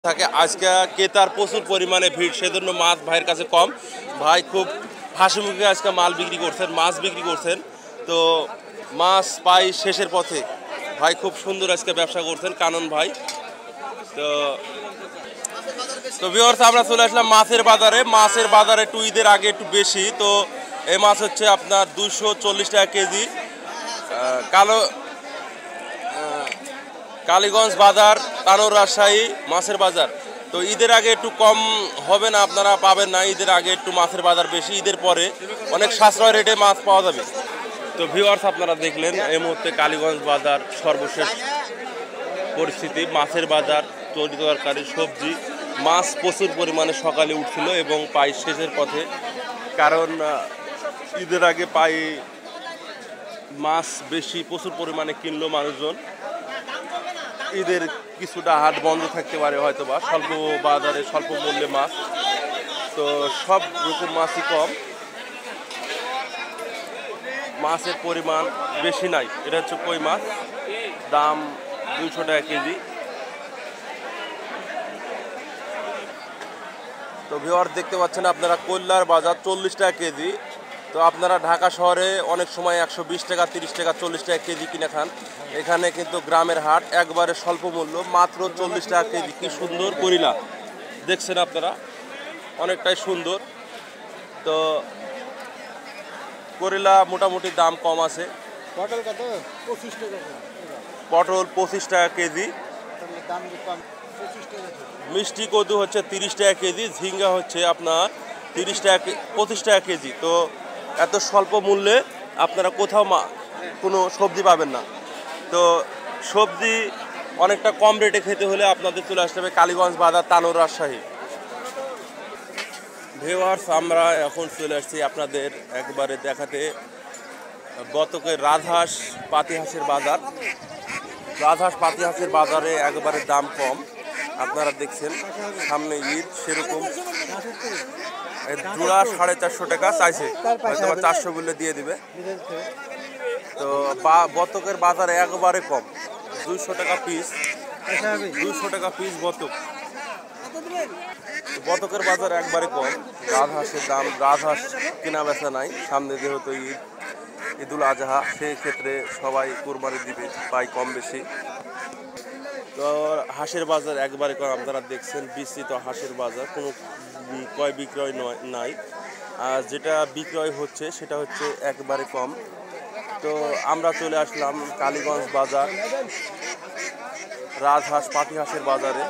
থাকে আজকে ক্রেতার প্রচুর পরিমাণে ভিড়, সেজন্য মাছ ভাইয়ের কাছে কম। ভাই খুব হাসি মুখে আজকে মাছ বিক্রি করছেন, মাছ বিক্রি করছেন। তো মাছ পাই শেষের পথে। ভাই খুব সুন্দর আজকে ব্যবসা করছেন কানন ভাই। তো তো ভিউয়ার্স, আমরা চলে আসলাম মাছের বাজারে। মাছের বাজারে একটু ঈদের আগে একটু বেশি। তো এই মাছ হচ্ছে আপনার 240 টাকা কেজি। কালো কালীগঞ্জ বাজার, তানোর রাজশাহী মাছের বাজার। তো ঈদের আগে একটু কম হবে না, আপনারা পাবেন না। ঈদের আগে একটু মাছের বাজার বেশি, ঈদের পরে অনেক সাশ্রয় রেটে মাছ পাওয়া যাবে। তো ভিউয়ার্স, আপনারা দেখলেন এই মুহূর্তে কালীগঞ্জ বাজার সর্বশেষ পরিস্থিতি। মাছের বাজার, তরি তরকারি, সবজি, মাছ প্রচুর পরিমাণে সকালে উঠছিল এবং পাই শেষের পথে। কারণ ঈদের আগে পাই মাছ বেশি, প্রচুর পরিমাণে কিনলো মানুষজন। ঈদের কিছুটা হাট বন্ধ থাকতে পারে হয়তো বা, স্বল্প বাজারে স্বল্প মূল্যে মাছ। তো সব রকম মাছই কম, মাছের পরিমাণ বেশি নাই। এটা হচ্ছে কই মাছ, দাম 200 টাকা কেজি। তো ভিউয়ার দেখতে পাচ্ছেন আপনারা কল্যার বাজার 40 টাকা কেজি। তো আপনারা ঢাকা শহরে অনেক সময় 120 টাকা, 30 টাকা, 40 টাকা কেজি কিনে খান। এখানে কিন্তু গ্রামের হাট, একবারে স্বল্প মূল্য, মাত্র 40 টাকা কেজি। কি সুন্দর করিলা দেখছেন আপনারা, অনেকটাই সুন্দর। তো করিলা মোটামুটি দাম কম আছে। পটল কত? 25 টাকা। পটল 25 টাকা কেজি। দাম কম, 25 টাকা। মিষ্টি কদু হচ্ছে 30 টাকা কেজি। ঝিঙ্গা হচ্ছে আপনার 30 টাকা, 25 টাকা কেজি। তো এত স্বল্প মূল্যে আপনারা কোথাও কোনো সবজি পাবেন না। তো সবজি অনেকটা কম রেটে খেতে হলে আপনাদের চলে আসতে হবে কালীগঞ্জ বাজার, তানোর রাজশাহী। ভিউয়ার্স, আমরা এখন চলে আসছি আপনাদের একবারে দেখাতে বতকের রাজহাঁস পাতিহাঁসের বাজার। রাজহাঁস পাতিহাঁসের বাজারে একবারে দাম কম। আপনারা দেখছেন সামনে ঈদ, সেরকম জোড়া 450 টাকা চাইছে, হয়তো 400 বললে দিয়ে দিবে। তো বতকের বাজারে একবারে কম, 200 টাকা পিস, 200 টাকা পিস বতক। বতকের বাজার একবারে কম। রাজহাঁসের দাম, রাজহাঁস কেনা বেচা নাই সামনে, যেহেতু ঈদ, ঈদুল আজহা, সেই ক্ষেত্রে সবাই কুরবানি দিবে, পাই কম বেশি। তো হাঁসের বাজার একবারে কম। আপনারা দেখছেন বিস্তৃত হাঁসের বাজার, কোনো ক্রয় বিক্রয় নাই। আর যেটা বিক্রয় হচ্ছে সেটা হচ্ছে একবারে কম। তো আমরা চলে আসলাম কালীগঞ্জ বাজার, রাজহাঁস পাতিহাঁসের বাজারে।